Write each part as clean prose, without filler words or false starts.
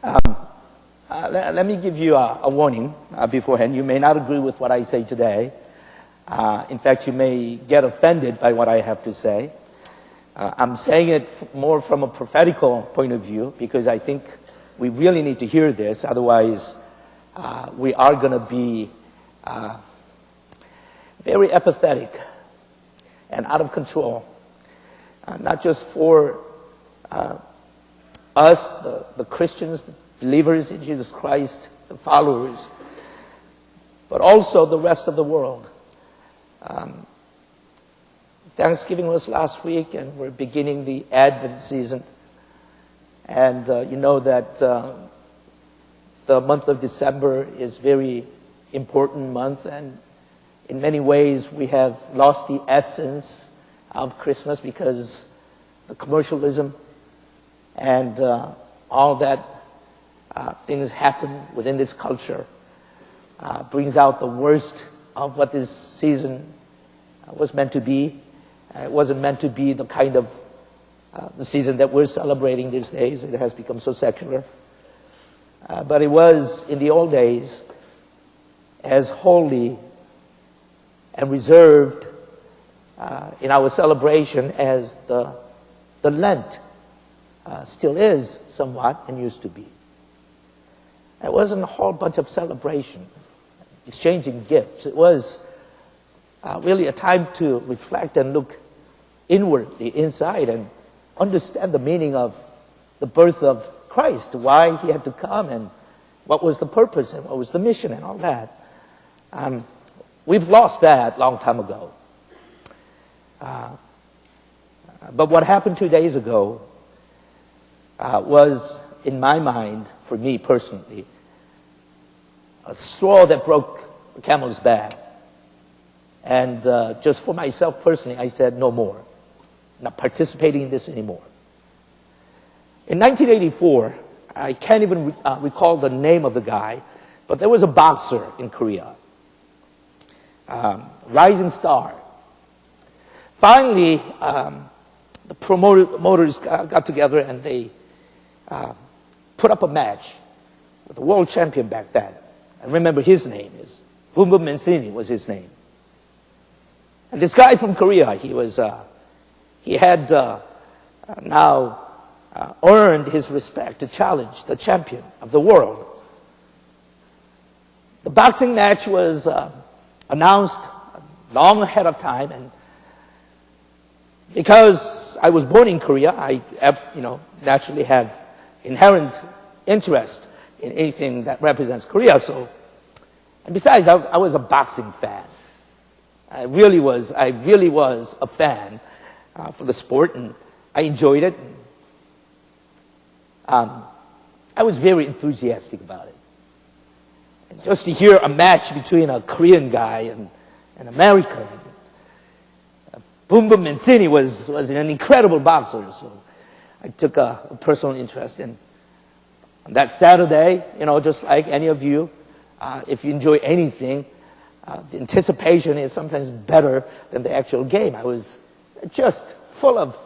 Let me give you a warning beforehand. You may not agree with what I say today. In fact, you may get offended by what I have to say. I'm saying it more from a prophetical point of view because I think we really need to hear this. Otherwise, we are going to be very apathetic and out of control. Not just for us, the Christians, the believers in Jesus Christ, the followers, but also the rest of the world. Thanksgiving was last week, and we're beginning the Advent season. And you know that the month of December is a very important month, and in many ways we have lost the essence of Christmas because the commercialism and all that things happen within this culture brings out the worst of what this season was meant to be. It wasn't meant to be the kind of the season that we're celebrating these days. It has become so secular. But it was, in the old days, as holy and reserved in our celebration as the Lent still is somewhat and used to be. It wasn't a whole bunch of celebration, exchanging gifts. It was really a time to reflect and look inwardly, inside, and understand the meaning of the birth of Christ, why he had to come, and what was the purpose, and what was the mission, and all that. We've lost that a long time ago. But what happened 2 days ago was, in my mind, for me personally, a straw that broke the camel's back. And just for myself personally, I said, no more. Not participating in this anymore. In 1984, I can't even recall the name of the guy, but there was a boxer in Korea, rising star. Finally, the promoters got together and they put up a match with the world champion back then. And remember, his name is Boom Boom Mancini was his name. And this guy from Korea, he had now earned his respect to challenge the champion of the world. The boxing match was announced long ahead of time, and because I was born in Korea, I naturally have inherent interest in anything that represents Korea. And besides, I was a boxing fan. I really was a fan for the sport, and I enjoyed it. I was very enthusiastic about it. And just to hear a match between a Korean guy and an American, Boom Boom Mancini was an incredible boxer, so I took a personal interest in. On that Saturday, just like any of you, if you enjoy anything, the anticipation is sometimes better than the actual game. I was just full of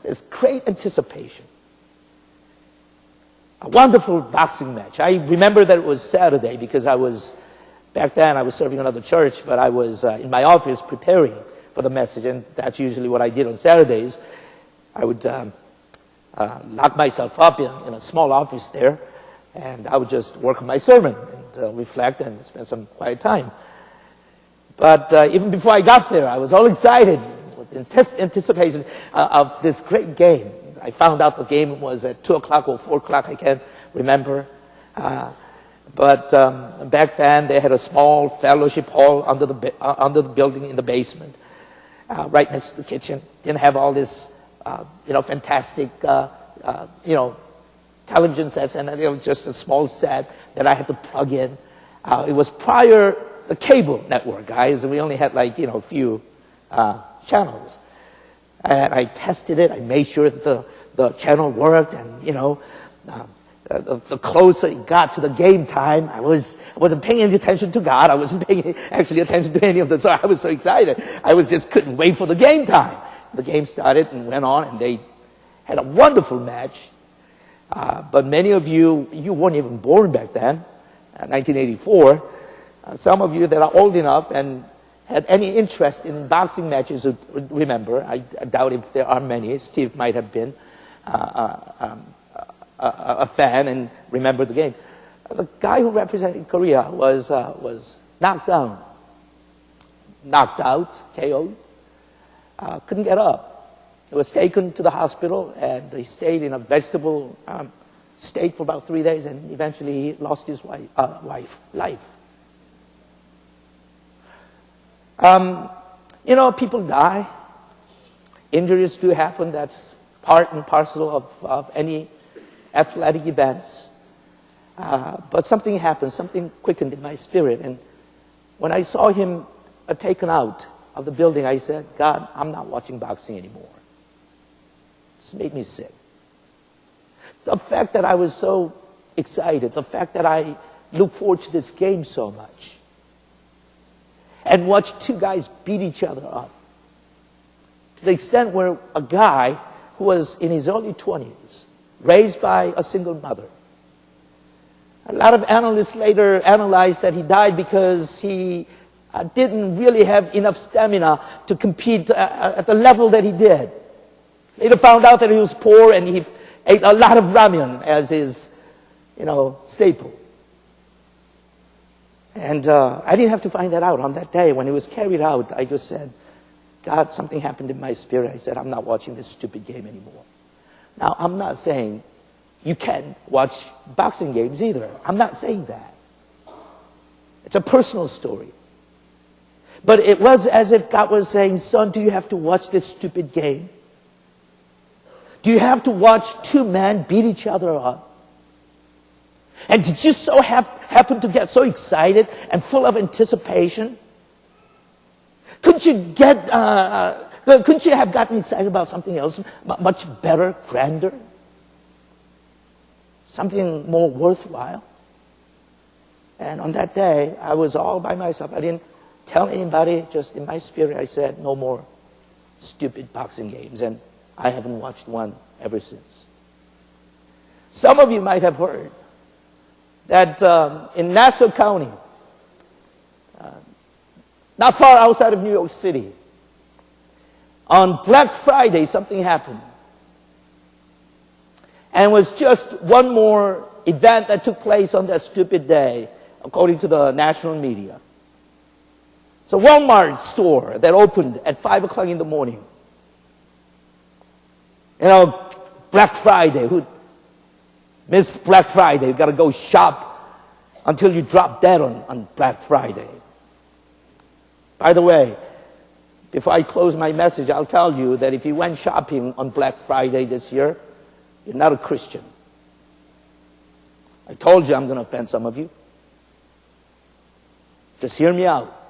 this great anticipation. A wonderful boxing match. I remember that it was Saturday because back then I was serving another church, but I was in my office preparing for the message, and that's usually what I did on Saturdays. I would lock myself up in a small office there, and I would just work on my sermon and reflect and spend some quiet time. But even before I got there, I was all excited with anticipation of this great game. I found out the game was at 2 o'clock or 4 o'clock, I can't remember. But back then, they had a small fellowship hall under the building in the basement, right next to the kitchen. Didn't have all this, fantastic, television sets, and it was just a small set that I had to plug in. It was prior the cable network, guys, and we only had a few channels. And I tested it. I made sure that the channel worked, and the closer it got to the game time, I wasn't paying any attention to God. I wasn't paying actually attention to any of the. So I was so excited. I just couldn't wait for the game time. The game started and went on, and they had a wonderful match. But many of you weren't even born back then, 1984. Some of you that are old enough and had any interest in boxing matches would remember. I doubt if there are many. Steve might have been a fan and remember the game. The guy who represented Korea was knocked down, knocked out, KO'd, couldn't get up. He was taken to the hospital, and he stayed in a vegetable state for about 3 days, and eventually he lost his life. People die. Injuries do happen. That's part and parcel of any athletic events. But something happened. Something quickened in my spirit. And when I saw him taken out of the building, I said, God, I'm not watching boxing anymore. This made me sick. The fact that I was so excited, the fact that I look forward to this game so much, and watch two guys beat each other up, to the extent where a guy who was in his early 20s, raised by a single mother. A lot of analysts later analyzed that he died because he didn't really have enough stamina to compete at the level that he did. Later found out that he was poor and he ate a lot of ramen as his, staple. And I didn't have to find that out. On that day when he was carried out, I just said, God, something happened in my spirit. I said, I'm not watching this stupid game anymore. Now, I'm not saying you can't watch boxing games either. I'm not saying that. It's a personal story. But it was as if God was saying, son, do you have to watch this stupid game? Do you have to watch two men beat each other up? And did you so happen to get so excited and full of anticipation? Couldn't you have gotten excited about something else, much better, grander? Something more worthwhile? And on that day, I was all by myself. I didn't tell anybody, just in my spirit, I said, no more stupid boxing games. And I haven't watched one ever since. Some of you might have heard that in Nassau County, not far outside of New York City, on Black Friday, something happened. And it was just one more event that took place on that stupid day, according to the national media. It's a Walmart store that opened at 5 o'clock in the morning. Black Friday. Who missed Black Friday? You got to go shop until you drop dead on Black Friday. By the way, before I close my message, I'll tell you that if you went shopping on Black Friday this year, you're not a Christian. I told you I'm going to offend some of you. Just hear me out.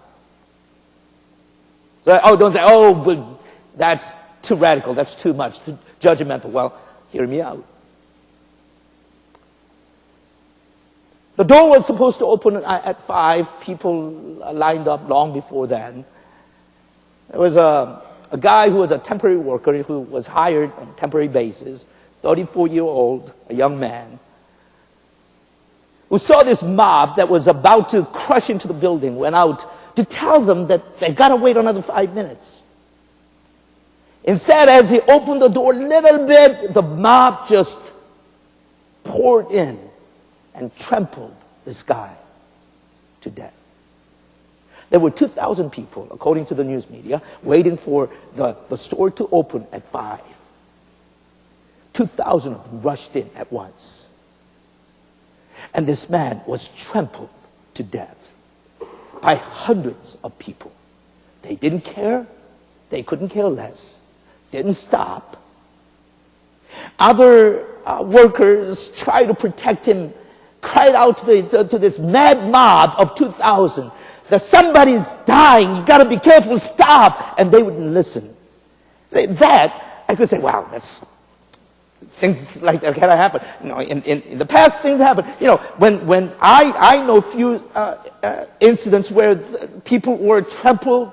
So, don't say, but that's too radical, that's too much, too judgmental. Well, hear me out. The door was supposed to open at 5. People lined up long before then. There was a guy who was a temporary worker who was hired on a temporary basis, 34-year-old, a young man, who saw this mob that was about to crush into the building, went out to tell them that they've got to wait another 5 minutes. Instead, as he opened the door a little bit, the mob just poured in and trampled this guy to death. There were 2,000 people, according to the news media, waiting for the store to open at 5. 2,000 of them rushed in at once. And this man was trampled to death by hundreds of people. They didn't care. They couldn't care less. Didn't stop. Other workers tried to protect him, cried out to this mad mob of 2,000 that somebody's dying, you got to be careful, stop. And they wouldn't listen. That, I could say, wow, that's, things like that can happen. In the past, things happen. When I know few incidents where people were trampled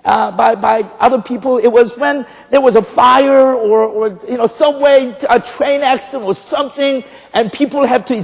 by other people. It was when there was a fire or some way, a train accident or something, and people had to